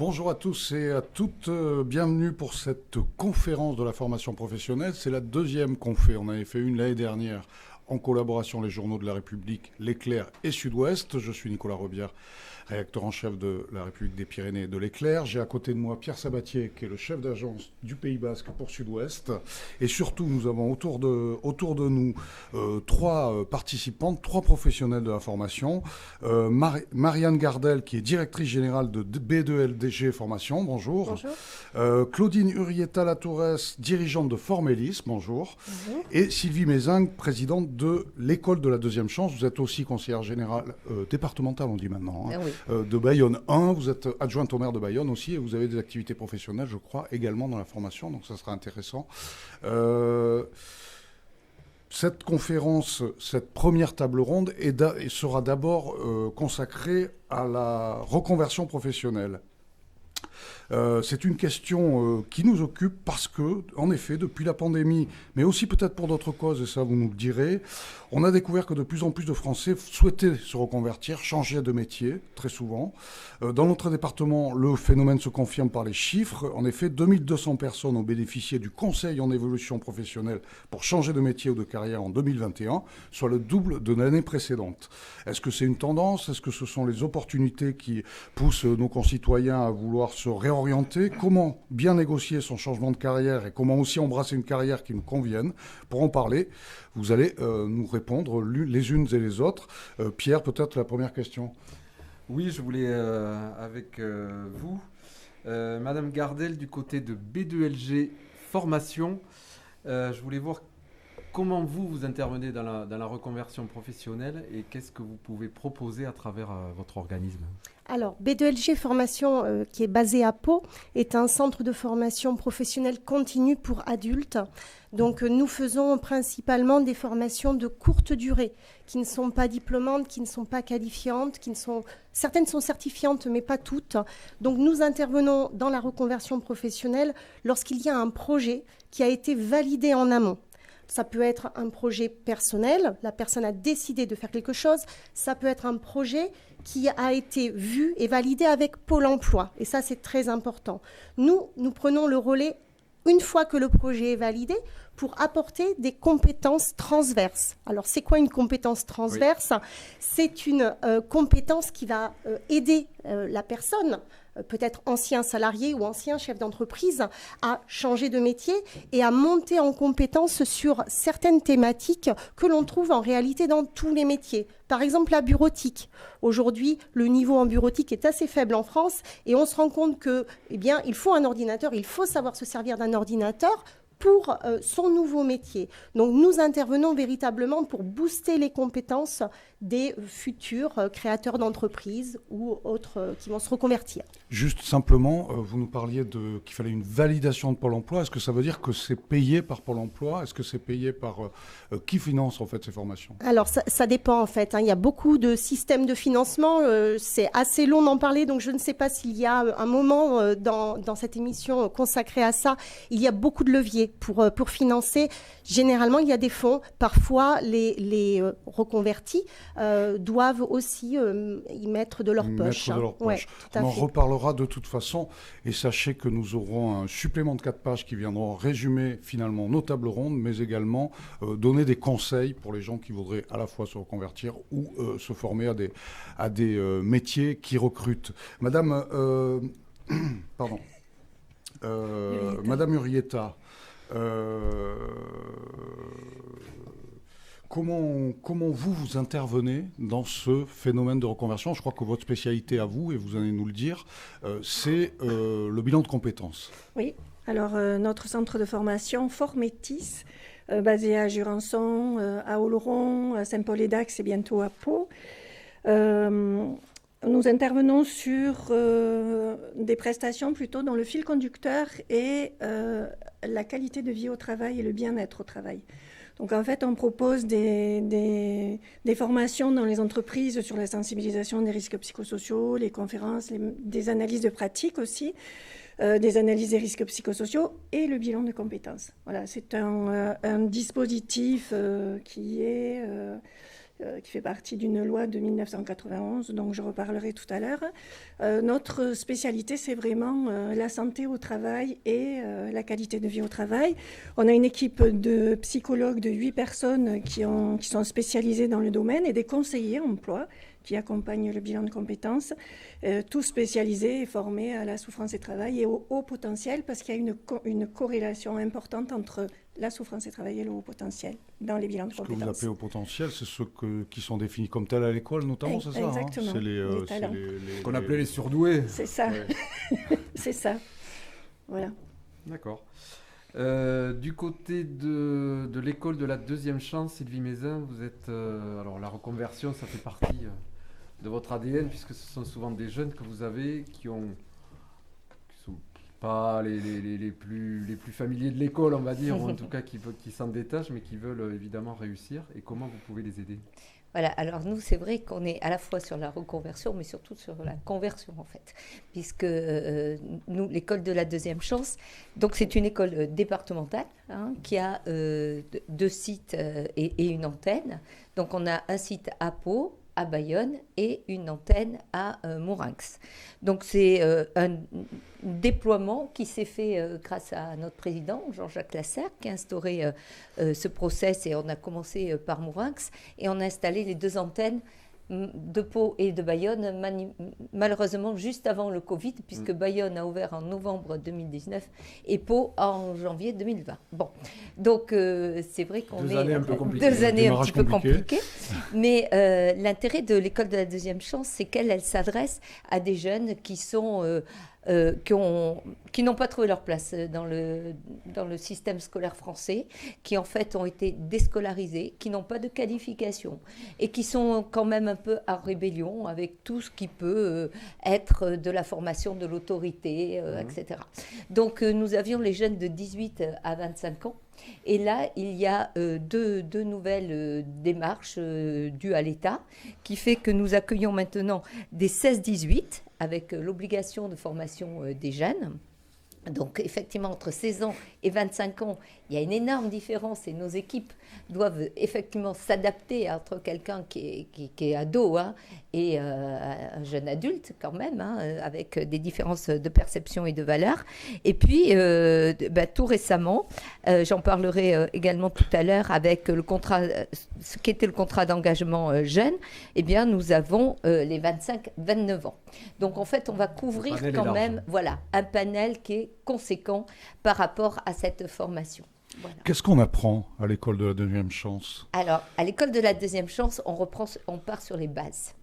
Bonjour à tous et à toutes, bienvenue pour cette conférence de la formation professionnelle. C'est la deuxième qu'on fait. On avait fait une l'année dernière en collaboration les journaux de la République, L'Éclair et Sud-Ouest. Je suis Nicolas Robière, rédacteur en chef de la République des Pyrénées et de L'Éclair. J'ai à côté de moi Pierre Sabatier, qui est le chef d'agence du Pays Basque pour Sud-Ouest. Et surtout, nous avons autour de nous trois participantes, trois professionnels de la formation. Marianne Gardel, qui est directrice générale de B2LDG Formation. Bonjour. Bonjour. Claudine Urieta-Latourès, dirigeante de Formélis. Bonjour. Bonjour. Et Sylvie Mézingue, présidente de l'école de la deuxième chance. Vous êtes aussi conseillère générale départementale, on dit maintenant, hein, Oui. de Bayonne 1. Vous êtes adjointe au maire de Bayonne aussi et vous avez des activités professionnelles, je crois, également dans la formation. Donc ça sera intéressant. Cette conférence, cette première table ronde sera d'abord consacrée à la reconversion professionnelle. C'est une question qui nous occupe parce que, en effet, depuis la pandémie, mais aussi peut-être pour d'autres causes, et ça vous nous le direz, on a découvert que de plus en plus de Français souhaitaient se reconvertir, changer de métier, très souvent. Dans notre département, le phénomène se confirme par les chiffres. En effet, 2200 personnes ont bénéficié du conseil en évolution professionnelle pour changer de métier ou de carrière en 2021, soit le double de l'année précédente. Est-ce que c'est une tendance ? Est-ce que ce sont les opportunités qui poussent nos concitoyens à vouloir se réorienter ? Comment bien négocier son changement de carrière et comment aussi embrasser une carrière qui nous convienne ? Pour en parler, vous allez nous répondre les unes et les autres. Pierre, peut-être la première question. Oui, je voulais, avec vous, Madame Gardel, du côté de B2LG Formation, je voulais voir comment vous intervenez dans la reconversion professionnelle et qu'est-ce que vous pouvez proposer à travers votre organisme ? Alors, B2LG Formation, qui est basé à Pau, est un centre de formation professionnelle continue pour adultes. Donc, nous faisons principalement des formations de courte durée, qui ne sont pas diplômantes, qui ne sont pas qualifiantes, certaines sont certifiantes, mais pas toutes. Donc, nous intervenons dans la reconversion professionnelle lorsqu'il y a un projet qui a été validé en amont. Ça peut être un projet personnel, la personne a décidé de faire quelque chose. Ça peut être un projet qui a été vu et validé avec Pôle emploi. Et ça, c'est très important. Nous prenons le relais une fois que le projet est validé pour apporter des compétences transverses. Alors, c'est quoi une compétence transverse ? Oui. C'est une compétence qui va aider la personne, peut-être ancien salarié ou ancien chef d'entreprise, à changer de métier et à monter en compétence sur certaines thématiques que l'on trouve en réalité dans tous les métiers. Par exemple, la bureautique. Aujourd'hui, le niveau en bureautique est assez faible en France et on se rend compte que, il faut un ordinateur, il faut savoir se servir d'un ordinateur pour son nouveau métier. Donc, nous intervenons véritablement pour booster les compétences des futurs créateurs d'entreprises ou autres qui vont se reconvertir. Juste simplement, vous nous parliez qu'il fallait une validation de Pôle emploi. Est-ce que ça veut dire que c'est payé par Pôle emploi ? Est-ce que c'est payé par... qui finance en fait ces formations ? Alors, ça dépend en fait. Il y a beaucoup de systèmes de financement. C'est assez long d'en parler, donc je ne sais pas s'il y a un moment dans cette émission consacrée à ça. Il y a beaucoup de leviers pour financer. Généralement, il y a des fonds. Parfois, les reconvertis doivent aussi y mettre de leur poche. Ouais, on en reparlera de toute façon. Et sachez que nous aurons un supplément de 4 pages qui viendront résumer finalement nos tables rondes, mais également donner des conseils pour les gens qui voudraient à la fois se reconvertir ou se former à des métiers qui recrutent. Madame, Madame Urieta, comment vous intervenez dans ce phénomène de reconversion ? Je crois que votre spécialité à vous, et vous allez nous le dire, c'est le bilan de compétences. Oui, alors notre centre de formation Formétis, basé à Jurançon, à Oloron, à Saint-Paul-et-Dax et bientôt à Pau. Nous intervenons sur des prestations plutôt dont le fil conducteur est la qualité de vie au travail et le bien-être au travail. Donc en fait, on propose des formations dans les entreprises sur la sensibilisation des risques psychosociaux, les conférences, des analyses de pratique aussi, des analyses des risques psychosociaux et le bilan de compétences. Voilà, c'est un dispositif qui est qui fait partie d'une loi de 1991, dont je reparlerai tout à l'heure. Notre spécialité, c'est vraiment la santé au travail et la qualité de vie au travail. On a une équipe de psychologues de 8 personnes qui sont spécialisées dans le domaine et des conseillers emploi qui accompagnent le bilan de compétences, tous spécialisés et formés à la souffrance et travail et au haut potentiel, parce qu'il y a une corrélation importante entre la souffrance et travail et le haut potentiel dans les bilans de compétences. Ce que vous appelez haut potentiel, c'est ceux qui sont définis comme tels à l'école, notamment, c'est ça? Exactement. C'est les talents. Ce qu'on appelait les surdoués. C'est ça. Ouais. C'est ça. Voilà. D'accord. Du côté de l'école de la deuxième chance, Sylvie Mézin, vous êtes... alors la reconversion, ça fait partie de votre ADN, puisque ce sont souvent des jeunes que vous avez qui sont pas les plus familiers de l'école, on va dire, ou en tout cas qui s'en détachent, mais qui veulent évidemment réussir. Et comment vous pouvez les aider? Voilà, alors nous, c'est vrai qu'on est à la fois sur la reconversion, mais surtout sur la conversion, en fait. Puisque nous, l'école de la deuxième chance, donc c'est une école départementale qui a 2 sites et une antenne. Donc on a un site à Pau, à Bayonne et une antenne à Mourinx. Donc c'est un déploiement qui s'est fait grâce à notre président Jean-Jacques Lasserre qui a instauré ce process, et on a commencé par Mourinx et on a installé les 2 antennes de Pau et de Bayonne, malheureusement juste avant le Covid, puisque Bayonne a ouvert en novembre 2019 et Pau en janvier 2020. Bon, donc c'est vrai qu'on est 2 années un peu compliquées. 2 années un petit peu compliquées, mais l'intérêt de l'école de la deuxième chance, c'est qu'elle s'adresse à des jeunes qui sont qui n'ont pas trouvé leur place dans le système scolaire français, qui en fait ont été déscolarisés, qui n'ont pas de qualification et qui sont quand même un peu en rébellion avec tout ce qui peut être de la formation de l'autorité, etc. Donc nous avions les jeunes de 18 à 25 ans. Et là, il y a deux nouvelles démarches dues à l'État, qui fait que nous accueillons maintenant des 16-18 avec l'obligation de formation des jeunes. Donc effectivement, entre 16 ans et 25 ans, il y a une énorme différence et nos équipes doivent effectivement s'adapter entre quelqu'un qui est ado et un jeune adulte quand même, avec des différences de perception et de valeur. Et puis, tout récemment, j'en parlerai également tout à l'heure avec le contrat, ce qu'était le contrat d'engagement jeune, eh bien nous avons les 25-29 ans. Donc en fait, on va couvrir quand même un panel qui est conséquent par rapport à cette formation. Voilà. Qu'est-ce qu'on apprend à l'école de la deuxième chance? Alors, à l'école de la deuxième chance, on part sur les bases.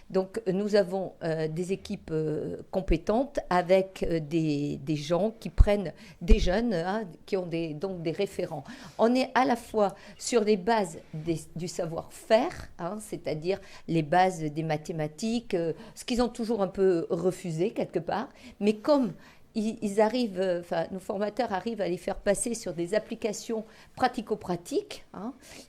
Donc, nous avons des équipes compétentes avec des gens qui prennent des jeunes, qui ont donc des référents. On est à la fois sur les bases du savoir-faire, c'est-à-dire les bases des mathématiques, ce qu'ils ont toujours un peu refusé quelque part, mais comme ils arrivent, nos formateurs arrivent à les faire passer sur des applications pratico-pratiques,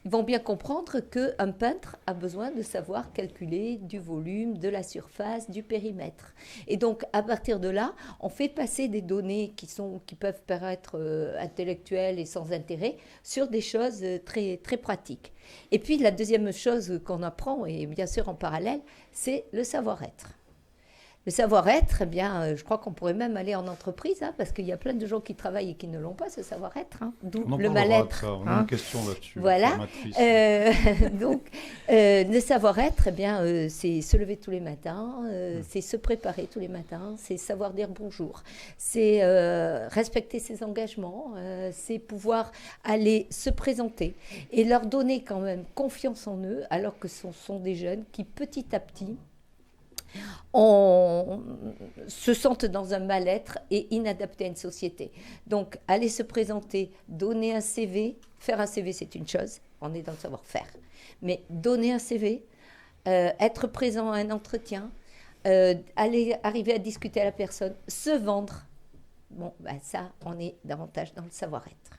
ils vont bien comprendre qu'un peintre a besoin de savoir calculer du volume, de la surface, du périmètre. Et donc, à partir de là, on fait passer des données qui peuvent paraître intellectuelles et sans intérêt sur des choses très, très pratiques. Et puis, la deuxième chose qu'on apprend, et bien sûr en parallèle, c'est le savoir-être. Le savoir-être, je crois qu'on pourrait même aller en entreprise, parce qu'il y a plein de gens qui travaillent et qui ne l'ont pas, ce savoir-être, d'où le mal-être. On a une question là-dessus. Voilà. Donc, le savoir-être, c'est se lever tous les matins, c'est se préparer tous les matins, c'est savoir dire bonjour, c'est respecter ses engagements, c'est pouvoir aller se présenter et leur donner quand même confiance en eux, alors que ce sont des jeunes qui, petit à petit, on se sentent dans un mal-être et inadaptés à une société. Donc, aller se présenter, donner un CV, faire un CV, c'est une chose, on est dans le savoir-faire. Mais donner un CV, être présent à un entretien, arriver à discuter à la personne, se vendre, ça, on est davantage dans le savoir-être.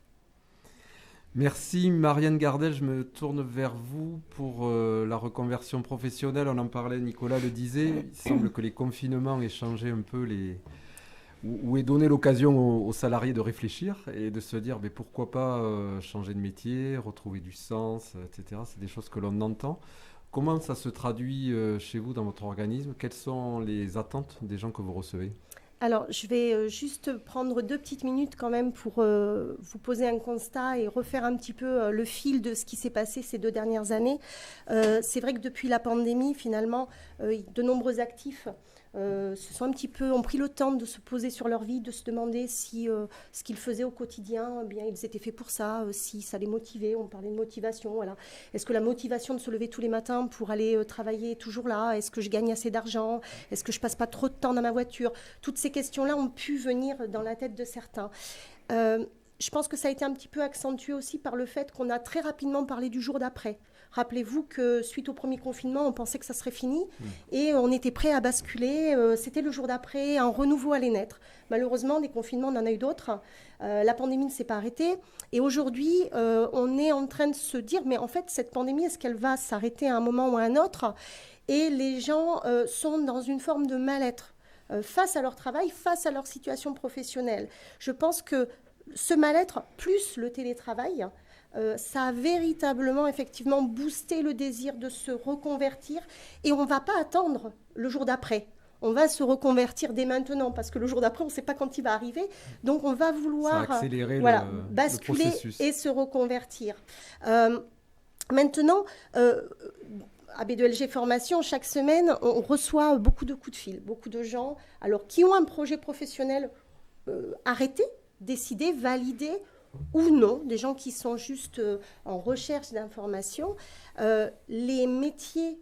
Merci Marianne Gardel, je me tourne vers vous pour la reconversion professionnelle. On en parlait, Nicolas le disait, il semble que les confinements aient changé un peu ou aient donné l'occasion aux salariés de réfléchir et de se dire pourquoi pas changer de métier, retrouver du sens, etc. C'est des choses que l'on entend. Comment ça se traduit chez vous, dans votre organisme? Quelles sont les attentes des gens que vous recevez? Alors, je vais juste prendre 2 petites minutes quand même pour vous poser un constat et refaire un petit peu le fil de ce qui s'est passé ces 2 dernières années. C'est vrai que depuis la pandémie, finalement, de nombreux actifs ont pris le temps de se poser sur leur vie, de se demander si ce qu'ils faisaient au quotidien, eh bien, ils étaient faits pour ça, si ça les motivait. On parlait de motivation. Voilà. Est-ce que la motivation de se lever tous les matins pour aller travailler est toujours là? Est-ce que je gagne assez d'argent? Est-ce que je passe pas trop de temps dans ma voiture? Toutes ces questions-là ont pu venir dans la tête de certains. Je pense que ça a été un petit peu accentué aussi par le fait qu'on a très rapidement parlé du jour d'après. Rappelez-vous que suite au premier confinement, on pensait que ça serait fini et on était prêt à basculer. C'était le jour d'après, un renouveau allait naître. Malheureusement, des confinements, on en a eu d'autres. La pandémie ne s'est pas arrêtée. Et aujourd'hui, on est en train de se dire, mais en fait, cette pandémie, est-ce qu'elle va s'arrêter à un moment ou à un autre? Et les gens sont dans une forme de mal-être face à leur travail, face à leur situation professionnelle. Je pense que ce mal-être, plus le télétravail, ça a véritablement, effectivement, boosté le désir de se reconvertir. Et on ne va pas attendre le jour d'après. On va se reconvertir dès maintenant, parce que le jour d'après, on ne sait pas quand il va arriver. Donc, on va vouloir basculer et se reconvertir. Maintenant, à B2LG Formation, chaque semaine, on reçoit beaucoup de coups de fil, beaucoup de gens qui ont un projet professionnel arrêté, décidé, validé, ou non, des gens qui sont juste en recherche d'informations. Les métiers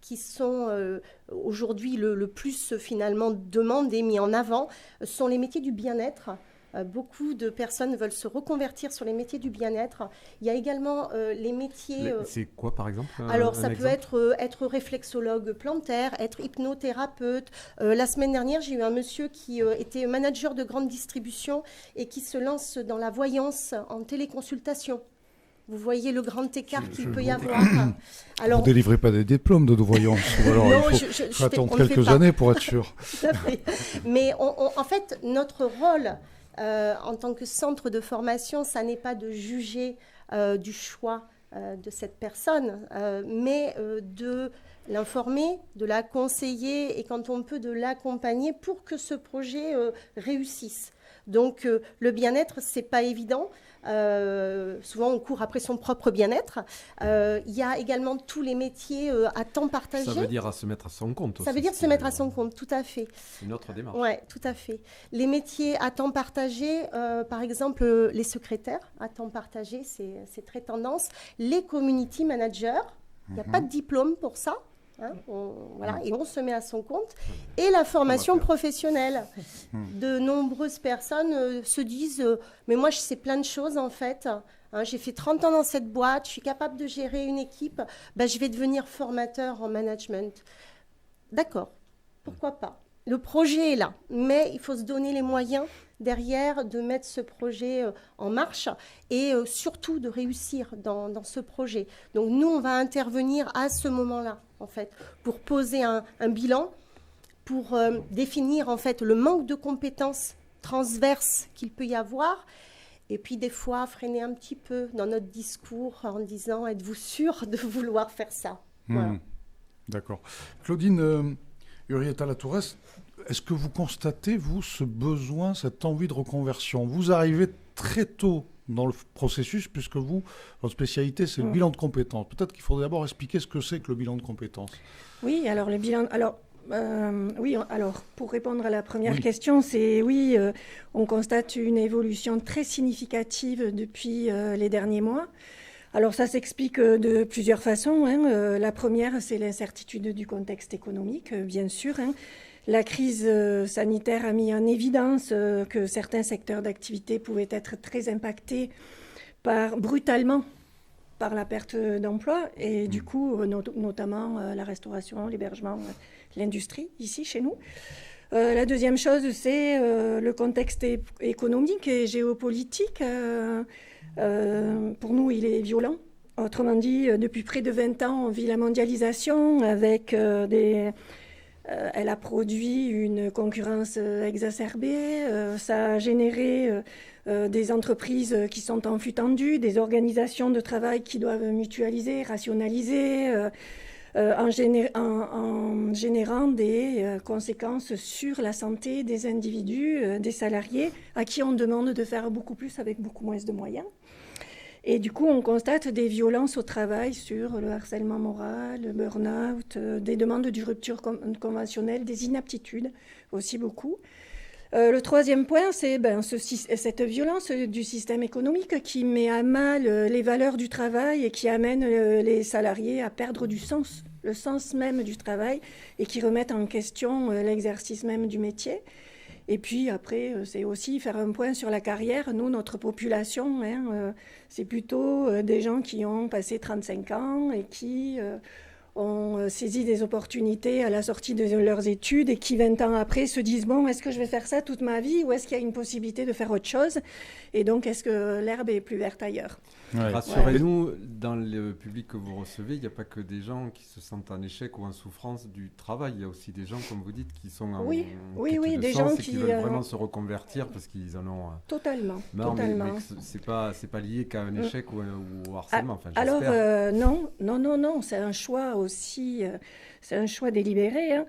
qui sont aujourd'hui le plus finalement demandés, mis en avant, sont les métiers du bien-être. Beaucoup de personnes veulent se reconvertir sur les métiers du bien-être. Il y a également les métiers... C'est quoi, par exemple? Alors, ça peut être réflexologue plantaire, être hypnothérapeute. La semaine dernière, j'ai eu un monsieur qui était manager de grande distribution et qui se lance dans la voyance en téléconsultation. Vous voyez le grand écart qu'il peut y avoir. Alors, vous ne délivrez pas des diplômes de voyance. Alors non, il faut attendre quelques années pour être sûr. Tout à fait. Mais en fait, notre rôle... en tant que centre de formation, ça n'est pas de juger du choix de cette personne, mais de l'informer, de la conseiller et quand on peut de l'accompagner pour que ce projet réussisse. Donc le bien-être, c'est pas évident. Souvent on court après son propre bien-être. Il y a également tous les métiers à temps partagé. Ça veut dire à se mettre à son compte aussi. Ça veut dire se mettre à son compte, tout à fait. C'est une autre démarche. Oui, tout à fait. Les métiers à temps partagé, par exemple les secrétaires à temps partagé, c'est très tendance. Les community managers, il n'y a pas de diplôme pour ça. Et on se met à son compte. Et la formation professionnelle. De nombreuses personnes se disent mais moi, je sais plein de choses, en fait. J'ai fait 30 ans dans cette boîte, je suis capable de gérer une équipe. Je vais devenir formateur en management. D'accord, pourquoi pas? Le projet est là, mais il faut se donner les moyens derrière de mettre ce projet en marche et surtout de réussir dans ce projet. Donc nous, on va intervenir à ce moment-là, en fait, pour poser un bilan, pour définir en fait le manque de compétences transverses qu'il peut y avoir, et puis des fois freiner un petit peu dans notre discours en disant « Êtes-vous sûr de vouloir faire ça ?» Voilà. D'accord. Claudine Urrieta-Latourès, est-ce que vous constatez, vous, ce besoin, cette envie de reconversion? Vous arrivez très tôt dans le processus, puisque vous, votre spécialité, c'est le bilan de compétences. Peut-être qu'il faudrait d'abord expliquer ce que c'est que le bilan de compétences. Oui, alors le bilan... pour répondre à la première question, on constate une évolution très significative depuis les derniers mois. Alors ça s'explique de plusieurs façons. La première, c'est l'incertitude du contexte économique, bien sûr. La crise sanitaire a mis en évidence que certains secteurs d'activité pouvaient être très impactés brutalement par la perte d'emploi et du coup, notamment la restauration, l'hébergement, l'industrie, ici, chez nous. La deuxième chose, c'est le contexte économique et géopolitique. Pour nous, il est violent. Autrement dit, depuis près de 20 ans, on vit la mondialisation avec elle a produit une concurrence exacerbée, ça a généré des entreprises qui sont en flux tendu, des organisations de travail qui doivent mutualiser, rationaliser, en générant des conséquences sur la santé des individus, des salariés, à qui on demande de faire beaucoup plus avec beaucoup moins de moyens. Et du coup, on constate des violences au travail sur le harcèlement moral, le burn-out, des demandes de rupture conventionnelle, des inaptitudes, aussi beaucoup. Le troisième point, c'est cette violence du système économique qui met à mal les valeurs du travail et qui amène les salariés à perdre du sens, le sens même du travail, et qui remettent en question l'exercice même du métier. Et puis après, c'est aussi faire un point sur la carrière. Nous, notre population, c'est plutôt des gens qui ont passé 35 ans et qui ont saisi des opportunités à la sortie de leurs études et qui, 20 ans après, se disent « Bon, est-ce que je vais faire ça toute ma vie ou est-ce qu'il y a une possibilité de faire autre chose ? Et donc, est-ce que l'herbe est plus verte ailleurs ?» Ouais. Rassurez-nous, dans le public que vous recevez, il n'y a pas que des gens qui se sentent en échec ou en souffrance du travail. Il y a aussi des gens, comme vous dites, qui sont en quête de des sens gens et qui veulent vraiment se reconvertir parce qu'ils en ont... Totalement. Mais c'est pas lié qu'à un échec ou au harcèlement. Enfin, alors, non, c'est un choix aussi, c'est un choix délibéré.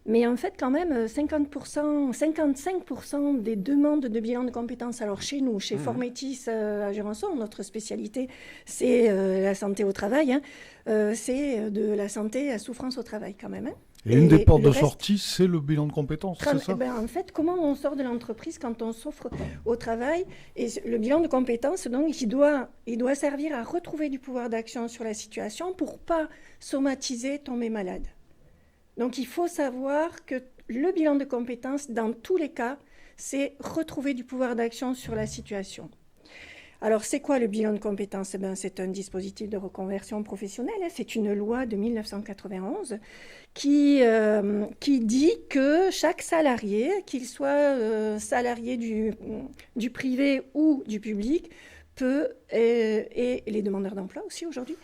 Mais en fait, quand même, 55% des demandes de bilan de compétences, alors chez nous, chez Formetis à Jurançon, notre spécialité, c'est la santé au travail, c'est de la santé à souffrance au travail quand même. Et une des portes de sortie, c'est le bilan de compétences, c'est ça ? En fait, comment on sort de l'entreprise quand on souffre au travail ? Et le bilan de compétences, donc, il doit servir à retrouver du pouvoir d'action sur la situation pour pas somatiser, tomber malade. Donc, il faut savoir que le bilan de compétences, dans tous les cas, c'est retrouver du pouvoir d'action sur la situation. Alors, c'est quoi le bilan de compétences ? C'est un dispositif de reconversion professionnelle. C'est une loi de 1991 qui dit que chaque salarié, qu'il soit salarié du privé ou du public, peut, et les demandeurs d'emploi aussi aujourd'hui,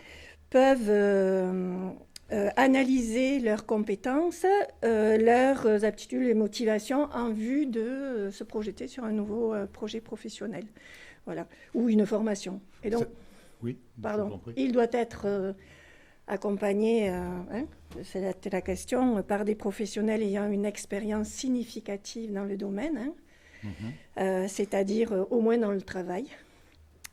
peuvent analyser leurs compétences, leurs aptitudes et motivations en vue de se projeter sur un nouveau projet professionnel. Voilà, ou une formation. Et donc, il doit être accompagné, c'est la question, par des professionnels ayant une expérience significative dans le domaine, c'est-à-dire au moins dans le travail.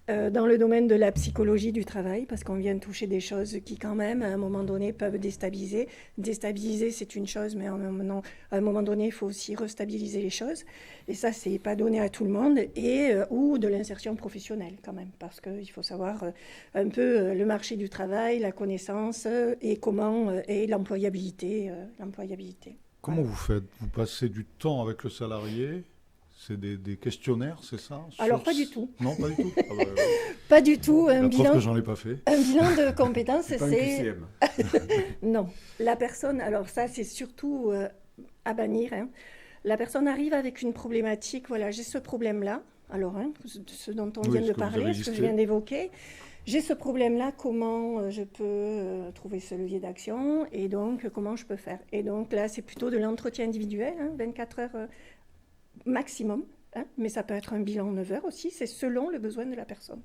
Dans le domaine de la psychologie du travail, parce qu'on vient de toucher des choses qui, quand même, à un moment donné, peuvent déstabiliser. Déstabiliser, c'est une chose, mais à un moment donné, il faut aussi restabiliser les choses. Et ça, c'est pas donné à tout le monde. Ou de l'insertion professionnelle, quand même, parce qu'il faut savoir un peu le marché du travail, la connaissance et comment et l'employabilité. Comment vous faites ? Vous passez du temps avec le salarié ? C'est des questionnaires, c'est ça ? Alors, pas du tout. Non, pas du tout. Pas du tout. La preuve que j'en ai pas fait. Un bilan de compétences, c'est... Pas un QCM. Non. La personne, alors ça, c'est surtout à bannir. La personne arrive avec une problématique. Voilà, j'ai ce problème-là. Alors, ce dont on vient de parler, ce que je viens d'évoquer. J'ai ce problème-là, comment je peux trouver ce levier d'action et donc comment je peux faire. Et donc là, c'est plutôt de l'entretien individuel, 24 heures maximum, mais ça peut être un bilan 9 heures aussi, c'est selon le besoin de la personne.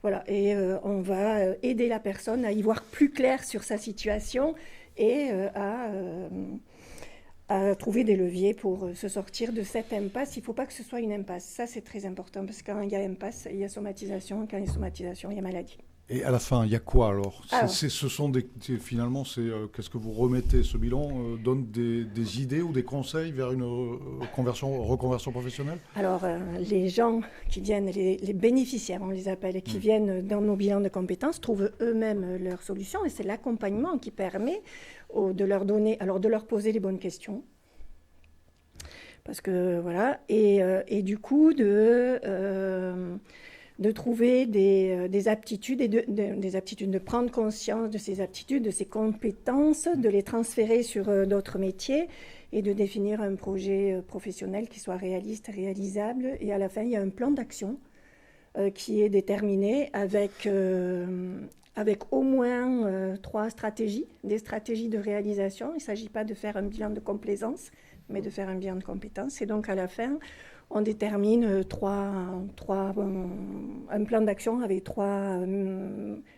Voilà, et on va aider la personne à y voir plus clair sur sa situation et à trouver des leviers pour se sortir de cette impasse. Il ne faut pas que ce soit une impasse. Ça, c'est très important, parce que quand il y a impasse, il y a somatisation. Quand il y a somatisation, il y a maladie. Et à la fin, il y a quoi alors ? Finalement, qu'est-ce que vous remettez ? Ce bilan donne des idées ou des conseils vers une reconversion professionnelle ? Alors, les gens qui viennent, les bénéficiaires, on les appelle, qui viennent dans nos bilans de compétences, trouvent eux-mêmes leurs solutions. Et c'est l'accompagnement qui permet de leur donner, alors de leur poser les bonnes questions. Parce que, voilà, et du coup, de trouver des aptitudes et des aptitudes, de prendre conscience de ces aptitudes, de ces compétences, de les transférer sur d'autres métiers et de définir un projet professionnel qui soit réaliste, réalisable. Et à la fin, il y a un plan d'action qui est déterminé avec avec au moins 3 stratégies, des stratégies de réalisation. Il ne s'agit pas de faire un bilan de complaisance, mais de faire un bilan de compétences. Et donc, à la fin, on détermine un plan d'action avec 3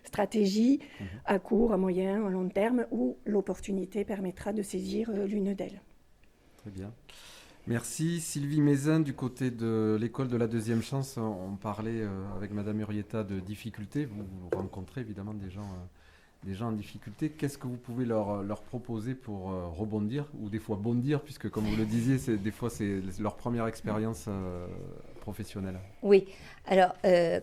stratégies à court, à moyen, à long terme, où l'opportunité permettra de saisir l'une d'elles. Très bien. Merci. Sylvie Mézin, du côté de l'école de la deuxième chance, on parlait avec Madame Urieta de difficultés. Vous rencontrez évidemment des gens en difficulté. Qu'est-ce que vous pouvez leur proposer pour rebondir, ou des fois bondir, puisque comme vous le disiez, des fois c'est leur première expérience professionnelle. Oui, alors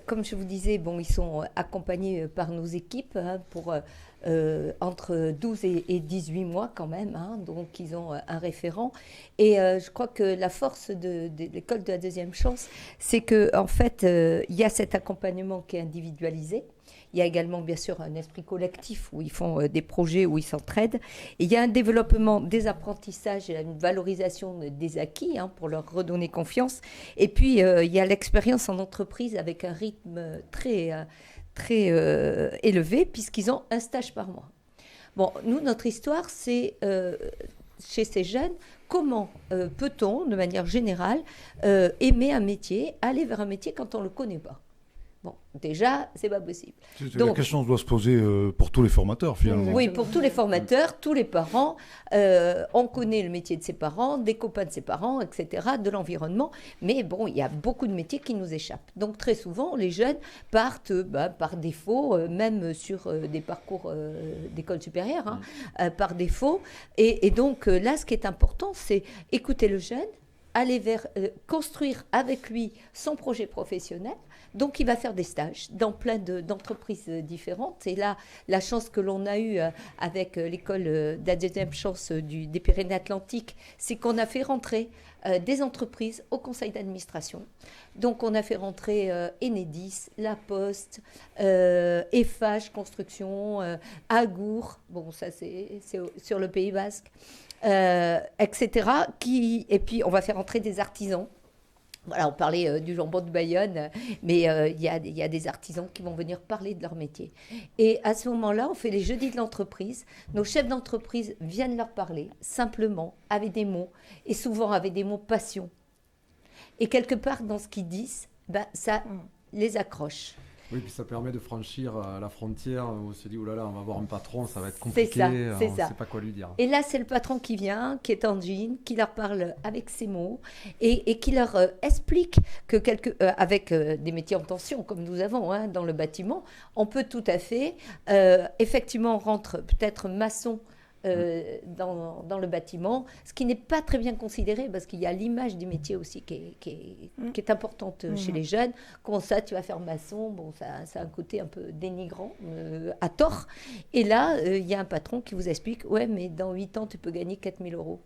comme je vous disais, ils sont accompagnés par nos équipes pour entre 12 et 18 mois quand même, donc ils ont un référent. Et je crois que la force de l'école de la deuxième chance, c'est qu'en fait, il y a cet accompagnement qui est individualisé. Il y a également, bien sûr, un esprit collectif où ils font des projets, où ils s'entraident. Et il y a un développement des apprentissages et une valorisation des acquis pour leur redonner confiance. Et puis, il y a l'expérience en entreprise avec un rythme très élevé, puisqu'ils ont un stage par mois. Bon, nous, notre histoire, c'est chez ces jeunes, comment peut-on, de manière générale, aimer un métier, aller vers un métier quand on ne le connaît pas ? Bon, déjà, c'est pas possible. La question doit se poser pour tous les formateurs, finalement. Oui, pour tous les formateurs, tous les parents. On connaît le métier de ses parents, des copains de ses parents, etc., de l'environnement. Mais bon, il y a beaucoup de métiers qui nous échappent. Donc, très souvent, les jeunes partent par défaut, même sur des parcours d'école supérieure, par défaut. Et donc, là, ce qui est important, c'est écouter le jeune, aller vers construire avec lui son projet professionnel. Donc, il va faire des stages dans plein d'entreprises différentes. Et là, la chance que l'on a eue avec l'école de la deuxième chance des Pyrénées-Atlantiques, c'est qu'on a fait rentrer des entreprises au conseil d'administration. Donc, on a fait rentrer Enedis, La Poste, Eiffage Construction, Agour, bon, ça c'est sur le Pays Basque, etc. Et puis, on va faire rentrer des artisans. Voilà, on parlait du jambon de Bayonne, mais il y a des artisans qui vont venir parler de leur métier. Et à ce moment-là, on fait les jeudis de l'entreprise. Nos chefs d'entreprise viennent leur parler, simplement, avec des mots, et souvent avec des mots passion. Et quelque part, dans ce qu'ils disent, ça les accroche. Oui, puis ça permet de franchir la frontière où on se dit, oh là là, on va voir un patron, ça va être compliqué, on ne sait pas quoi lui dire. Et là, c'est le patron qui vient, qui est en jean, qui leur parle avec ses mots et qui leur explique que avec des métiers en tension, comme nous avons dans le bâtiment, on peut tout à fait, effectivement, on rentre peut-être maçon, dans le bâtiment, ce qui n'est pas très bien considéré parce qu'il y a l'image du métier aussi qui est importante chez les jeunes. Comment ça, tu vas faire maçon? Bon, ça a un côté un peu dénigrant, à tort. Et là, il y a un patron qui vous explique, ouais, mais dans 8 ans, tu peux gagner 4 000 euros.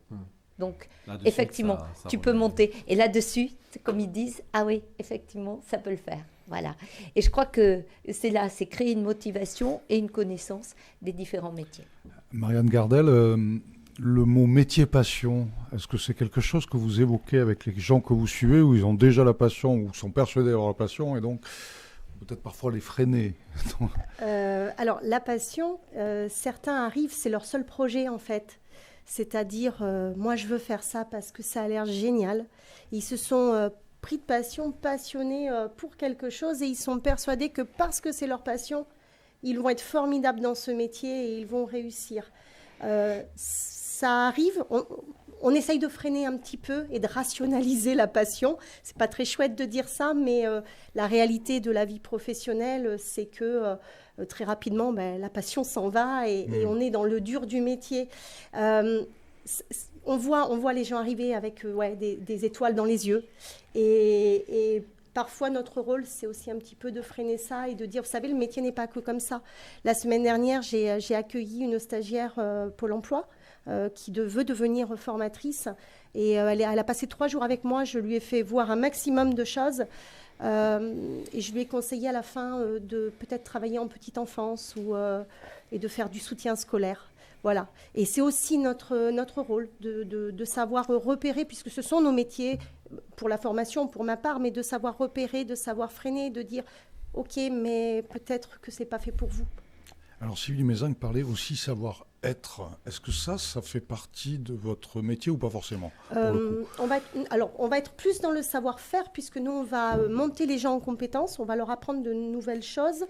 Donc, effectivement, tu peux monter. Et là-dessus, comme ils disent, ah oui, effectivement, ça peut le faire. Voilà. Et je crois que c'est créer une motivation et une connaissance des différents métiers. Marianne Gardel, le mot métier passion, est-ce que c'est quelque chose que vous évoquez avec les gens que vous suivez, où ils ont déjà la passion, ou sont persuadés d'avoir la passion, et donc peut-être parfois les freiner? Alors, la passion, certains arrivent, c'est leur seul projet en fait. C'est-à-dire, moi je veux faire ça parce que ça a l'air génial. Ils se sont pris de passion, passionnés pour quelque chose, et ils sont persuadés que parce que c'est leur passion, ils vont être formidables dans ce métier et ils vont réussir. Ça arrive, on essaye de freiner un petit peu et de rationaliser la passion. C'est pas très chouette de dire ça, mais la réalité de la vie professionnelle, c'est que très rapidement, la passion s'en va et on est dans le dur du métier. On voit les gens arriver avec des étoiles dans les yeux et parfois, notre rôle, c'est aussi un petit peu de freiner ça et de dire, vous savez, le métier n'est pas que comme ça. La semaine dernière, j'ai accueilli une stagiaire Pôle emploi qui veut devenir formatrice. Et elle a passé 3 jours avec moi. Je lui ai fait voir un maximum de choses. Et je lui ai conseillé à la fin de peut-être travailler en petite enfance et de faire du soutien scolaire. Voilà. Et c'est aussi notre rôle de savoir repérer, puisque ce sont nos métiers, pour la formation, pour ma part, mais de savoir repérer, de savoir freiner, de dire « Ok, mais peut-être que ce n'est pas fait pour vous ». Alors Sylvie Mézingue parlait aussi savoir-être. Est-ce que ça fait partie de votre métier ou pas forcément On va être plus dans le savoir-faire puisque nous, on va monter les gens en compétences, on va leur apprendre de nouvelles choses.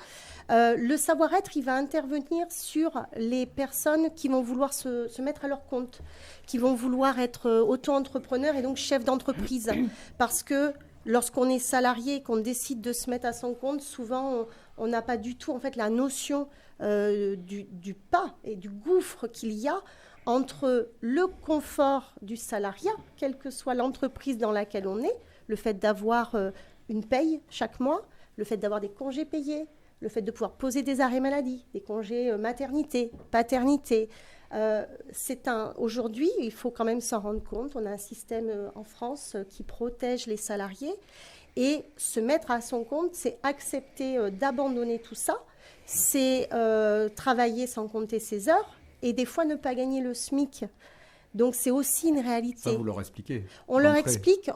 Le savoir-être, il va intervenir sur les personnes qui vont vouloir se mettre à leur compte, qui vont vouloir être auto-entrepreneurs et donc chefs d'entreprise. Parce que lorsqu'on est salarié et qu'on décide de se mettre à son compte, souvent, on n'a pas du tout en fait, la notion du pas et du gouffre qu'il y a entre le confort du salariat, quelle que soit l'entreprise dans laquelle on est, le fait d'avoir une paye chaque mois, le fait d'avoir des congés payés, le fait de pouvoir poser des arrêts maladie, des congés maternité, paternité. Aujourd'hui, il faut quand même s'en rendre compte, on a un système en France qui protège les salariés et se mettre à son compte, c'est accepter d'abandonner tout ça, c'est travailler sans compter ses heures et des fois ne pas gagner le SMIC. Donc c'est aussi une réalité. Ça, vous leur expliquez. On leur explique.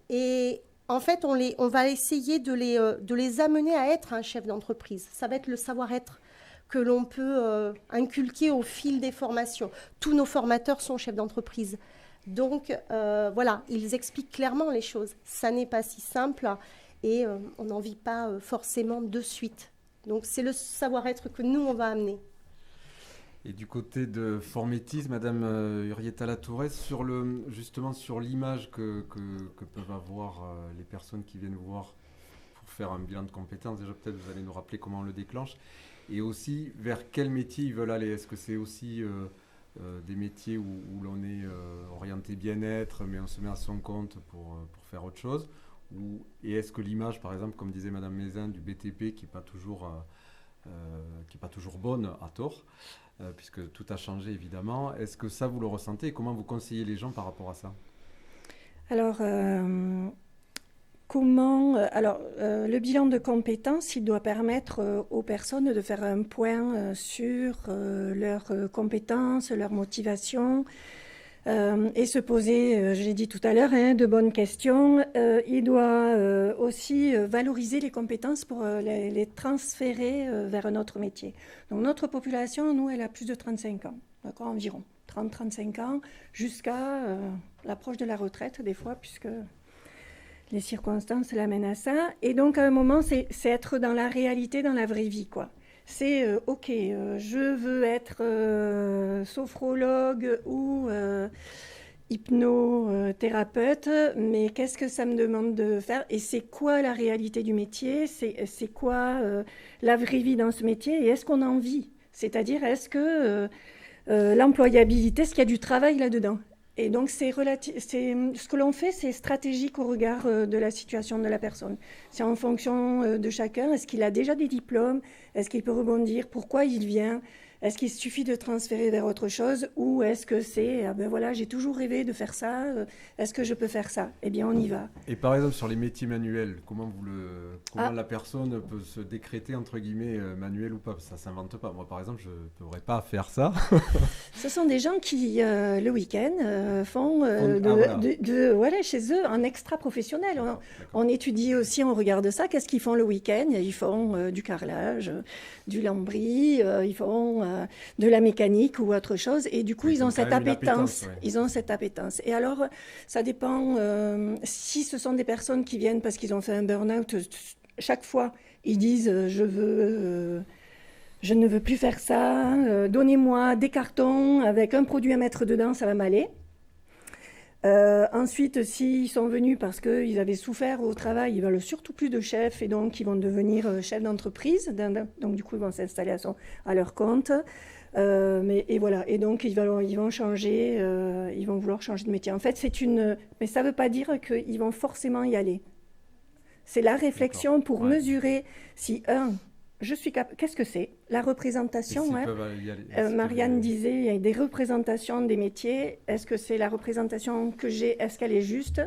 Et en fait, on va essayer de les amener à être un chef d'entreprise. Ça va être le savoir-être que l'on peut inculquer au fil des formations. Tous nos formateurs sont chefs d'entreprise. Donc voilà, ils expliquent clairement les choses. Ça n'est pas si simple et on n'en vit pas forcément de suite. Donc c'est le savoir-être que nous, on va amener. Et du côté de Formétis, Madame Urietta Latourès, justement sur l'image que peuvent avoir les personnes qui viennent vous voir pour faire un bilan de compétences, déjà peut-être vous allez nous rappeler comment on le déclenche, et aussi vers quel métier ils veulent aller. Est-ce que c'est aussi des métiers où l'on est orienté bien-être, mais on se met à son compte pour faire autre chose et est-ce que l'image, par exemple, comme disait Madame Mézin, du BTP, qui n'est pas toujours bonne, à tort, puisque tout a changé évidemment, est-ce que ça vous le ressentez et comment vous conseillez les gens par rapport à ça? Alors, le bilan de compétences, il doit permettre aux personnes de faire un point sur leurs compétences, leurs motivations, et se poser, je l'ai dit tout à l'heure, de bonnes questions. Il doit aussi valoriser les compétences pour les transférer vers un autre métier. Donc notre population, nous, elle a plus de 35 ans, d'accord, environ 30-35 ans, jusqu'à l'approche de la retraite des fois, puisque les circonstances l'amènent à ça. Et donc à un moment, c'est être dans la réalité, dans la vraie vie, quoi. C'est ok, je veux être sophrologue ou hypnothérapeute, mais qu'est-ce que ça me demande de faire? Et c'est quoi la réalité du métier? C'est quoi la vraie vie dans ce métier? Et est-ce qu'on a envie? C'est-à-dire, est-ce que l'employabilité, est-ce qu'il y a du travail là-dedans? Et donc, ce que l'on fait, c'est stratégique au regard de la situation de la personne. C'est en fonction de chacun. Est-ce qu'il a déjà des diplômes? Est-ce qu'il peut rebondir? Pourquoi il vient? Est-ce qu'il suffit de transférer vers autre chose? Ou est-ce que c'est, voilà, j'ai toujours rêvé de faire ça, est-ce que je peux faire ça? Eh bien, on y va. Et par exemple, sur les métiers manuels, comment la personne peut se décréter, entre guillemets, manuel ou pas? Ça ne s'invente pas. Moi, par exemple, je ne pourrais pas faire ça. Ce sont des gens qui, le week-end, font chez eux un extra professionnel. On étudie aussi, on regarde ça. Qu'est-ce qu'ils font le week-end? Ils font du carrelage, du lambris, ils font de la mécanique ou autre chose. Et du coup, ils ont cette appétence. Ouais. Ils ont cette appétence. Et alors, ça dépend. Si ce sont des personnes qui viennent parce qu'ils ont fait un burn-out, chaque fois, ils disent je ne veux plus faire ça. Donnez-moi des cartons avec un produit à mettre dedans, ça va m'aller. Ensuite, s'ils sont venus parce qu'ils avaient souffert au travail, ils veulent surtout plus de chefs et donc ils vont devenir chefs d'entreprise. Donc du coup, ils vont s'installer à leur compte. Et donc ils vont changer, ils vont vouloir changer de métier. En fait, mais ça ne veut pas dire qu'ils vont forcément y aller. C'est la réflexion pour mesurer si je suis qu'est-ce que c'est? La représentation, Marianne disait, il y a des représentations des métiers. Est-ce que c'est la représentation que j'ai? Est-ce qu'elle est juste?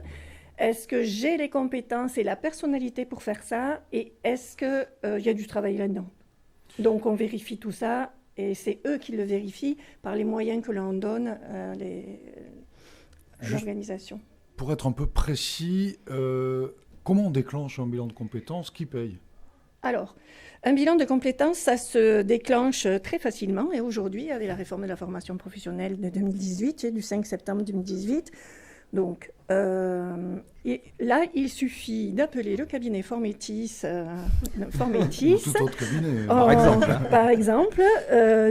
Est-ce que j'ai les compétences et la personnalité pour faire ça? Et est-ce qu'il y a du travail là-dedans? Donc, on vérifie tout ça et c'est eux qui le vérifient par les moyens que l'on donne à l'organisation. Pour être un peu précis, comment on déclenche un bilan de compétences? Qui paye? Alors, un bilan de compétences, ça se déclenche très facilement. Et aujourd'hui, avec la réforme de la formation professionnelle de 2018, du 5 septembre 2018, donc et là, il suffit d'appeler le cabinet Formétis, Ou tout autre cabinet. par exemple, là,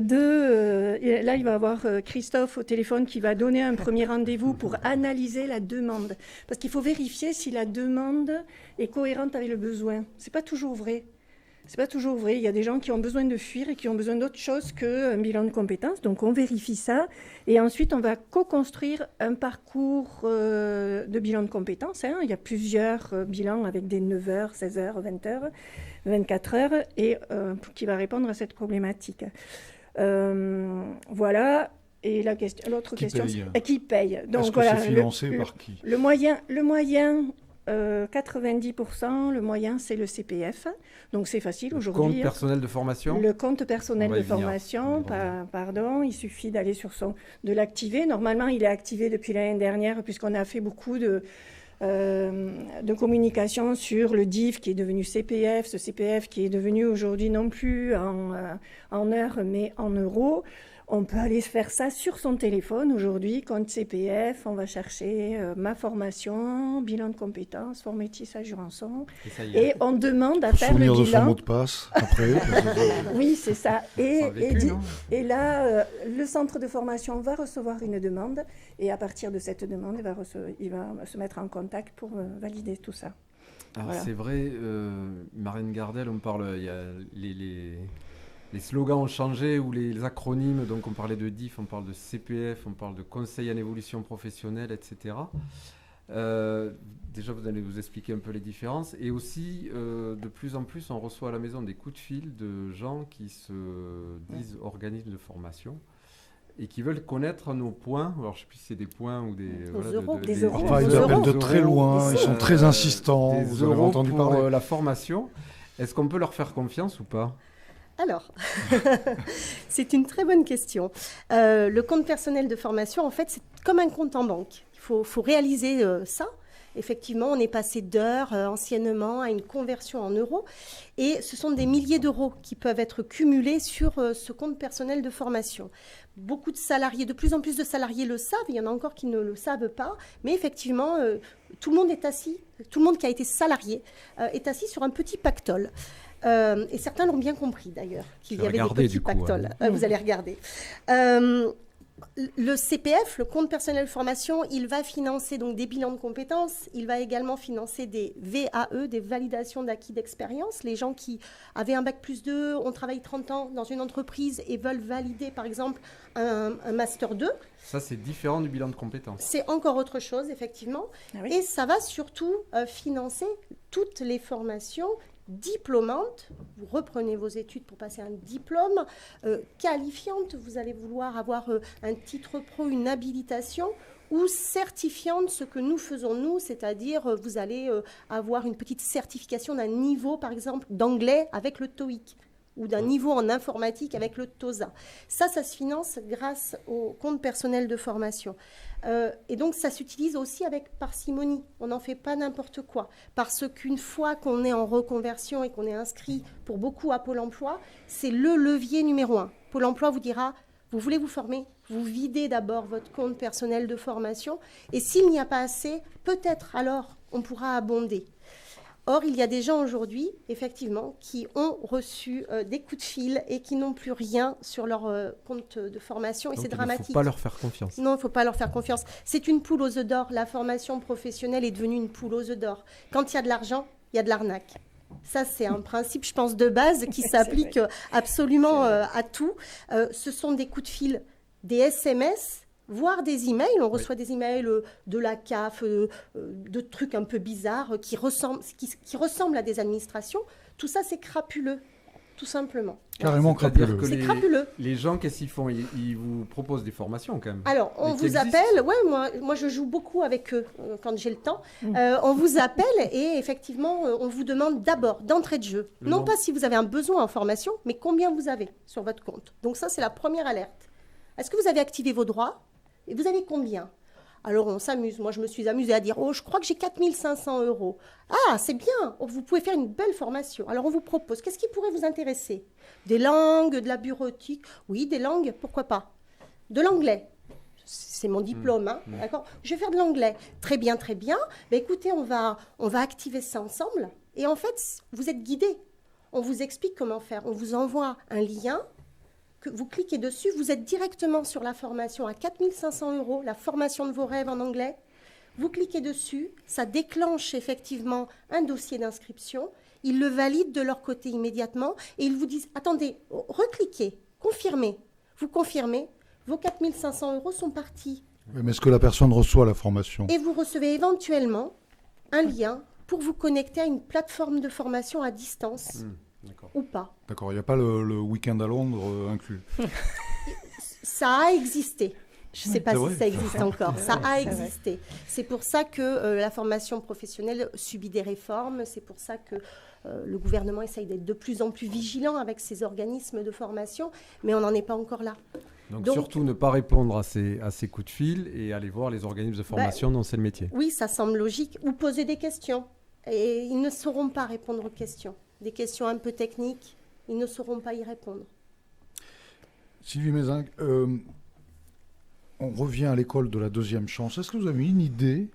il va avoir Christophe au téléphone qui va donner un premier rendez-vous pour analyser la demande. Parce qu'il faut vérifier si la demande est cohérente avec le besoin. C'est pas toujours vrai. C'est pas toujours vrai. Il y a des gens qui ont besoin de fuir et qui ont besoin d'autre chose qu'un bilan de compétences. Donc, on vérifie ça. Et ensuite, on va co-construire un parcours de bilan de compétences. Il y a plusieurs bilans avec des 9h, 16h, 20h, 24h et qui va répondre à cette problématique. Voilà. Et l'autre question, c'est qui paye. Donc, est-ce que c'est financé par qui? Le moyen 90%, le moyen, c'est le CPF. Donc, c'est facile aujourd'hui. Le compte personnel de formation? Le compte personnel de formation, pardon. Il suffit d'aller de l'activer. Normalement, il est activé depuis l'année dernière puisqu'on a fait beaucoup de communication sur le DIF qui est devenu CPF, ce CPF qui est devenu aujourd'hui non plus en heures mais en euros. On peut aller faire ça sur son téléphone aujourd'hui, compte CPF, on va chercher ma formation, bilan de compétences, Formétis à Jurançon, et on demande à faire le bilan. De son mot de passe après. Oui, c'est ça. Et là, le centre de formation va recevoir une demande, et à partir de cette demande, il va se mettre en contact pour valider tout ça. Alors voilà. C'est vrai, Marlène Gardel, on parle, il y a les slogans ont changé ou les acronymes, donc on parlait de DIF, on parle de CPF, on parle de Conseil en évolution professionnelle, etc. Déjà, vous allez vous expliquer un peu les différences. Et aussi, de plus en plus, on reçoit à la maison des coups de fil de gens qui se disent organismes de formation et qui veulent connaître nos points. Alors, je ne sais plus si c'est des points ou des euros. Ils appellent de très loin, ils sont très insistants. Vous avez entendu parler la formation. Est-ce qu'on peut leur faire confiance ou pas ? Alors, c'est une très bonne question. Le compte personnel de formation, en fait, c'est comme un compte en banque. Il faut réaliser ça. Effectivement, on est passé d'heures anciennement à une conversion en euros. Et ce sont des milliers d'euros qui peuvent être cumulés sur ce compte personnel de formation. Beaucoup de salariés, de plus en plus de salariés le savent. Il y en a encore qui ne le savent pas. Mais effectivement, tout le monde est assis. Tout le monde qui a été salarié est assis sur un petit pactole. Et certains l'ont bien compris d'ailleurs, qu'il y avait des petits pactoles. Vous allez regarder. Le CPF, le compte personnel de formation, il va financer donc des bilans de compétences. Il va également financer des VAE, des validations d'acquis d'expérience. Les gens qui avaient un bac+2, ont travaillé 30 ans dans une entreprise et veulent valider par exemple un Master 2. Ça, c'est différent du bilan de compétences. C'est encore autre chose, effectivement. Ah oui. Et ça va surtout financer toutes les formations diplômante, vous reprenez vos études pour passer un diplôme, qualifiante, vous allez vouloir avoir un titre pro, une habilitation, ou certifiante, ce que nous faisons nous, c'est-à-dire vous allez avoir une petite certification d'un niveau, par exemple, d'anglais avec le TOEIC, ou d'un niveau en informatique avec le TOSA. Ça se finance grâce au compte personnel de formation. Et donc, ça s'utilise aussi avec parcimonie. On n'en fait pas n'importe quoi. Parce qu'une fois qu'on est en reconversion et qu'on est inscrit pour beaucoup à Pôle emploi, c'est le levier numéro 1. Pôle emploi vous dira, vous voulez vous former, vous videz d'abord votre compte personnel de formation. Et s'il n'y a pas assez, peut-être alors on pourra abonder. Or, il y a des gens aujourd'hui, effectivement, qui ont reçu des coups de fil et qui n'ont plus rien sur leur compte de formation. Et donc, c'est dramatique. Il ne faut pas leur faire confiance. Non, il ne faut pas leur faire confiance. C'est une poule aux œufs d'or. La formation professionnelle est devenue une poule aux œufs d'or. Quand il y a de l'argent, il y a de l'arnaque. Ça, c'est un principe, je pense, de base qui s'applique absolument à tout. Ce sont des coups de fil, des SMS, voire des emails. On reçoit des emails de la CAF, de trucs un peu bizarres qui ressemblent à des administrations. Tout ça, c'est crapuleux, tout simplement. Carrément crapuleux. C'est crapuleux. Les gens, qu'est-ce qu'ils font ? Ils vous proposent des formations quand même. Alors, on vous appelle. Ouais, moi, je joue beaucoup avec eux quand j'ai le temps. On vous appelle et effectivement, on vous demande d'abord d'entrée de jeu. Non pas si vous avez un besoin en formation, mais combien vous avez sur votre compte. Donc ça, c'est la première alerte. Est-ce que vous avez activé vos droits ? Et vous avez combien ? Alors on s'amuse. Moi, je me suis amusée à dire, oh, je crois que j'ai 4 500 €. Ah, c'est bien, oh, vous pouvez faire une belle formation. Alors on vous propose, qu'est-ce qui pourrait vous intéresser? Des langues, de la bureautique? Oui, des langues, pourquoi pas? De l'anglais. C'est mon diplôme, hein, d'accord? Je vais faire de l'anglais. Très bien, très bien. Mais écoutez, on va activer ça ensemble. Et en fait, vous êtes guidés. On vous explique comment faire. On vous envoie un lien, que vous cliquez dessus, vous êtes directement sur la formation à 4 500 €, la formation de vos rêves en anglais. Vous cliquez dessus, ça déclenche effectivement un dossier d'inscription. Ils le valident de leur côté immédiatement et ils vous disent, attendez, recliquez, confirmez. Vous confirmez, vos 4 500 € sont partis. Oui, mais est-ce que la personne reçoit la formation? Et vous recevez éventuellement un lien pour vous connecter à une plateforme de formation à distance ou pas. D'accord, il n'y a pas le week-end à Londres inclus. Ça a existé. Je ne sais pas si vrai. ça existe encore. Ça a existé. C'est pour ça que la formation professionnelle subit des réformes. C'est pour ça que le gouvernement essaye d'être de plus en plus vigilant avec ces organismes de formation. Mais on n'en est pas encore là. Donc surtout ne pas répondre à ces coups de fil et aller voir les organismes de formation dont c'est le métier. Oui, ça semble logique. Ou poser des questions. Et ils ne sauront pas répondre aux questions. Des questions un peu techniques, ils ne sauront pas y répondre. Sylvie Mézin, on revient à l'école de la deuxième chance. Est-ce que vous avez une idée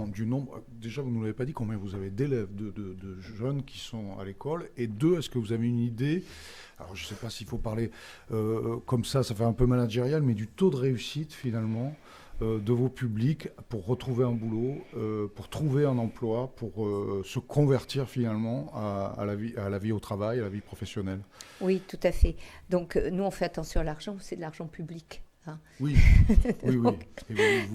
du nombre? Déjà, vous ne nous l'avez pas dit, combien vous avez d'élèves, de jeunes qui sont à l'école. Et deux, est-ce que vous avez une idée, alors je ne sais pas s'il faut parler comme ça fait un peu managérial, mais du taux de réussite finalement de vos publics pour retrouver un boulot, pour trouver un emploi, pour se convertir finalement à la vie au travail, à la vie professionnelle? Oui, tout à fait. Donc, nous, on fait attention à l'argent, c'est de l'argent public. Hein. Oui, oui, oui.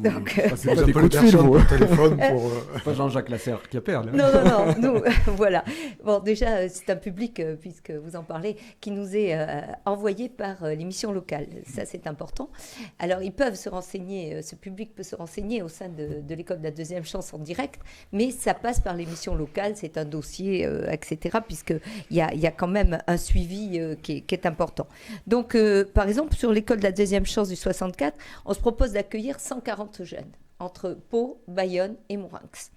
Donc, c'est pas des coups de fil, au téléphone pour... Pas Jean-Jacques Lasserre qui appelle. Non, nous, voilà. Bon, déjà, c'est un public, puisque vous en parlez, qui nous est envoyé par l'émission locale. Ça, c'est important. Alors, ils peuvent se renseigner, ce public peut se renseigner au sein de l'école de la deuxième chance en direct, mais ça passe par l'émission locale, c'est un dossier, etc., puisqu'il y a quand même un suivi qui est important. Donc, par exemple, sur l'école de la deuxième chance du 64, on se propose d'accueillir 140 jeunes entre Pau, Bayonne et Mourinx.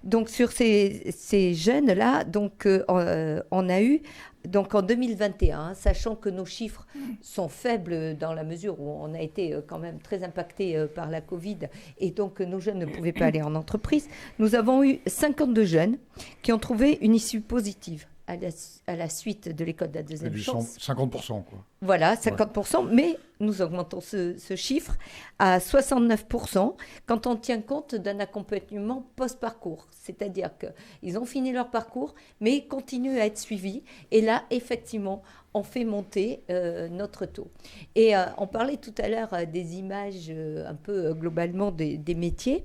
Donc sur ces jeunes-là, donc on a eu donc en 2021, sachant que nos chiffres sont faibles dans la mesure où on a été quand même très impacté par la Covid et donc nos jeunes ne pouvaient pas aller en entreprise, nous avons eu 52 jeunes qui ont trouvé une issue positive à la suite de l'école de la deuxième chance. 50%, quoi. Voilà, 50%, ouais. Mais nous augmentons ce chiffre à 69% quand on tient compte d'un accompagnement post-parcours. C'est-à-dire qu'ils ont fini leur parcours, mais ils continuent à être suivis. Et là, effectivement, on fait monter notre taux. Et on parlait tout à l'heure des images un peu globalement des métiers.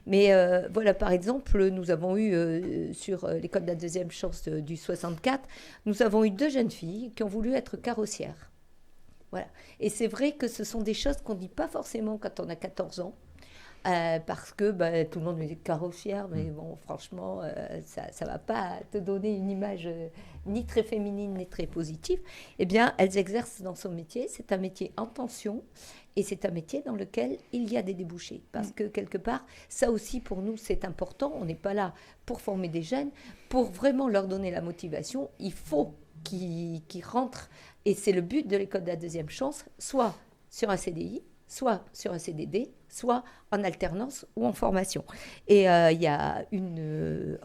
Mais voilà, par exemple, nous avons eu sur l'école de la deuxième chance du 64, nous avons eu 2 jeunes filles qui ont voulu être carrossières. Voilà. Et c'est vrai que ce sont des choses qu'on ne dit pas forcément quand on a 14 ans. Parce que tout le monde me dit carrossière, mais bon, franchement, ça ne va pas te donner une image ni très féminine, ni très positive. Eh bien, elles exercent dans son métier. C'est un métier en tension et c'est un métier dans lequel il y a des débouchés. Parce que quelque part, ça aussi, pour nous, c'est important. On n'est pas là pour former des jeunes, pour vraiment leur donner la motivation. Il faut qu'ils rentrent, et c'est le but de l'école de la deuxième chance, soit sur un CDI, soit sur un CDD, soit en alternance ou en formation. Et il y a une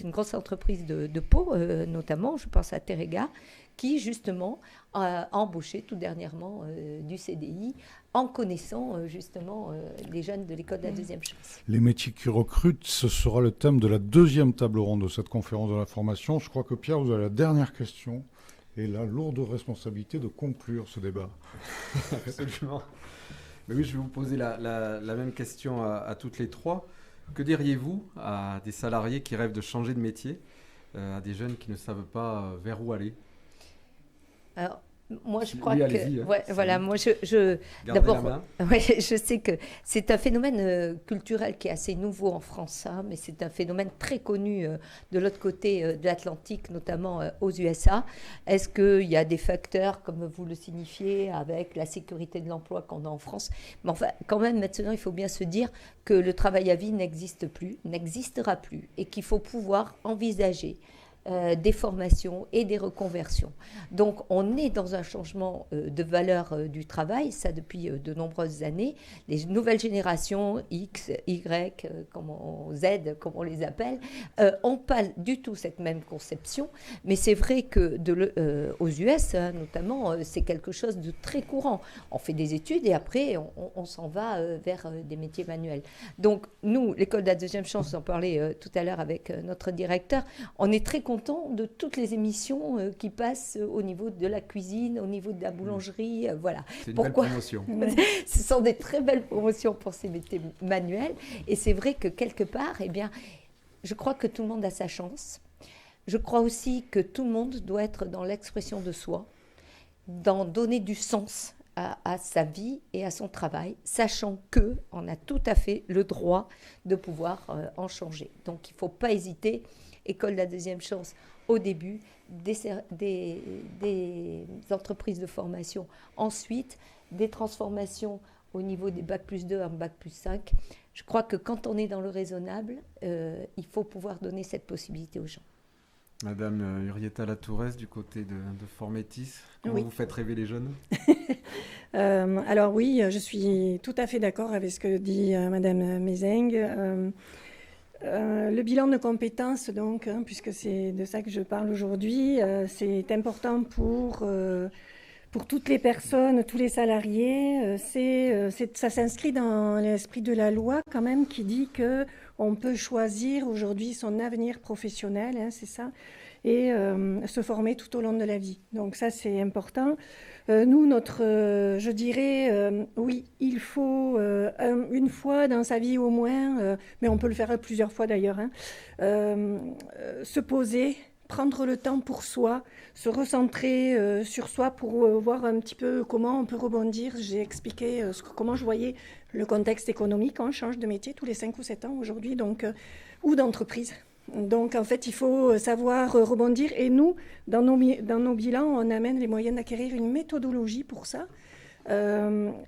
grosse entreprise de Pau, notamment, je pense à Terega, qui justement a embauché tout dernièrement du CDI en connaissant justement les jeunes de l'école de la deuxième chance. Les métiers qui recrutent, ce sera le thème de la deuxième table ronde de cette conférence de la formation. Je crois que Pierre, vous avez la dernière question et la lourde responsabilité de conclure ce débat. Absolument. Mais oui, je vais vous poser la même question à toutes les trois. Que diriez-vous à des salariés qui rêvent de changer de métier, à des jeunes qui ne savent pas vers où aller ? Alors, Moi, je crois Oui, que, allez-y, hein. voilà, moi, Gardez d'abord, la main. ouais, je sais que c'est un phénomène culturel qui est assez nouveau en France, hein, mais c'est un phénomène très connu de l'autre côté de l'Atlantique, notamment aux USA. Est-ce qu'il y a des facteurs, comme vous le signifiez, avec la sécurité de l'emploi qu'on a en France? Mais enfin, quand même, maintenant, il faut bien se dire que le travail à vie n'existe plus, n'existera plus, et qu'il faut pouvoir envisager des formations et des reconversions. Donc on est dans un changement de valeur du travail, ça depuis de nombreuses années. Les nouvelles générations, X, Y, Z, comme on les appelle, n'ont pas du tout cette même conception, mais c'est vrai que aux US, hein, notamment, c'est quelque chose de très courant. On fait des études et après on s'en va vers des métiers manuels. Donc nous, l'école de la deuxième chance, on en parlait tout à l'heure avec notre directeur, on est très content de toutes les émissions qui passent au niveau de la cuisine, au niveau de la boulangerie, voilà. C'est une Pourquoi? belle promotion. Ce sont des très belles promotions pour ces métiers manuels. Et c'est vrai que quelque part, eh bien, je crois que tout le monde a sa chance. Je crois aussi que tout le monde doit être dans l'expression de soi, d'en donner du sens à sa vie et à son travail, sachant qu'on a tout à fait le droit de pouvoir en changer. Donc il ne faut pas hésiter. École de la deuxième chance au début, des entreprises de formation ensuite, des transformations au niveau des Bac+2 en Bac+5. Je crois que quand on est dans le raisonnable, il faut pouvoir donner cette possibilité aux gens. Madame Urieta Latourès, du côté de Formétis, comment vous faites rêver les jeunes? Alors oui, je suis tout à fait d'accord avec ce que dit Madame Mézeng. Le bilan de compétences, donc, hein, puisque c'est de ça que je parle aujourd'hui, c'est important pour toutes les personnes, tous les salariés. Ça s'inscrit dans l'esprit de la loi quand même qui dit qu'on peut choisir aujourd'hui son avenir professionnel, hein, c'est ça, et se former tout au long de la vie. Donc ça, c'est important. Nous, je dirais, oui, il faut une fois dans sa vie au moins, mais on peut le faire plusieurs fois d'ailleurs, hein, se poser, prendre le temps pour soi, se recentrer sur soi pour voir un petit peu comment on peut rebondir. J'ai expliqué comment je voyais le contexte économique. On change de métier tous les 5 ou 7 ans aujourd'hui, donc, ou d'entreprise. Donc, en fait, il faut savoir rebondir. Et nous, dans nos bilans, on amène les moyens d'acquérir une méthodologie pour ça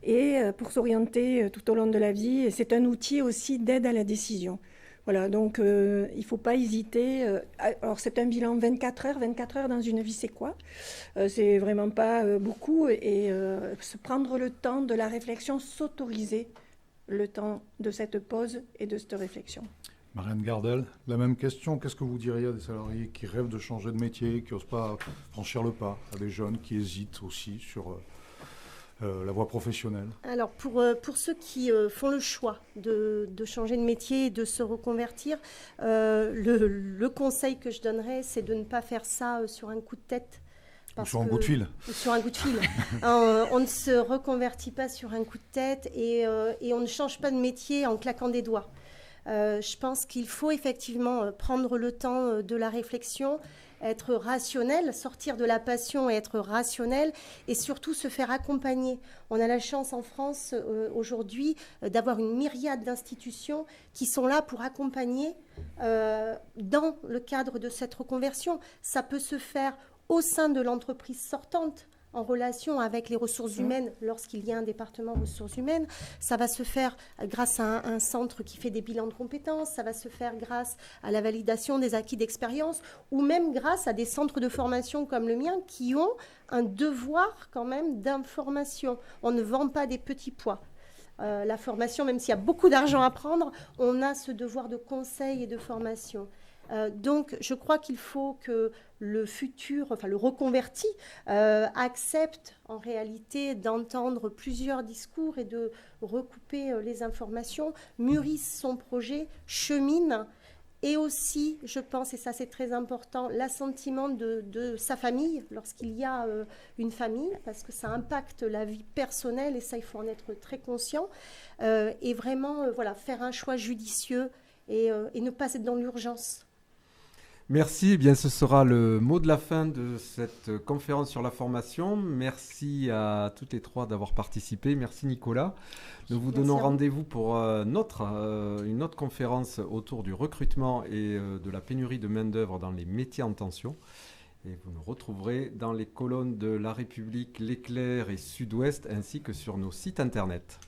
et pour s'orienter tout au long de la vie. Et c'est un outil aussi d'aide à la décision. Voilà, donc il ne faut pas hésiter. Alors, c'est un bilan 24 heures. 24 heures dans une vie, c'est quoi? C'est vraiment pas beaucoup. Et se prendre le temps de la réflexion, s'autoriser le temps de cette pause et de cette réflexion. Marianne Gardel, la même question. Qu'est-ce que vous diriez à des salariés qui rêvent de changer de métier, qui n'osent pas franchir le pas, à des jeunes qui hésitent aussi sur la voie professionnelle? Alors, pour ceux qui font le choix de changer de métier et de se reconvertir, le conseil que je donnerais, c'est de ne pas faire ça sur un coup de tête. Ou sur un coup de fil. Sur un coup de fil. On ne se reconvertit pas sur un coup de tête et on ne change pas de métier en claquant des doigts. Je pense qu'il faut effectivement prendre le temps de la réflexion, être rationnel, sortir de la passion et être rationnel, et surtout se faire accompagner. On a la chance en France aujourd'hui d'avoir une myriade d'institutions qui sont là pour accompagner dans le cadre de cette reconversion. Ça peut se faire au sein de l'entreprise sortante, en relation avec les ressources humaines, lorsqu'il y a un département ressources humaines. Ça va se faire grâce à un centre qui fait des bilans de compétences, ça va se faire grâce à la validation des acquis d'expérience, ou même grâce à des centres de formation comme le mien, qui ont un devoir quand même d'information. On ne vend pas des petits pois. La formation, même s'il y a beaucoup d'argent à prendre, on a ce devoir de conseil et de formation. Donc, je crois qu'il faut que le futur, enfin le reconverti, accepte en réalité d'entendre plusieurs discours et de recouper les informations, mûrisse son projet, chemine, et aussi, je pense, et ça c'est très important, l'assentiment de sa famille, lorsqu'il y a une famille, parce que ça impacte la vie personnelle, et ça, il faut en être très conscient, et vraiment, voilà, faire un choix judicieux et ne pas être dans l'urgence. Merci, eh bien ce sera le mot de la fin de cette conférence sur la formation. Merci à toutes les trois d'avoir participé. Merci Nicolas. Nous vous donnons rendez-vous pour une autre conférence autour du recrutement et de la pénurie de main-d'œuvre dans les métiers en tension. Et vous nous retrouverez dans les colonnes de La République, L'Éclair et Sud-Ouest, ainsi que sur nos sites internet.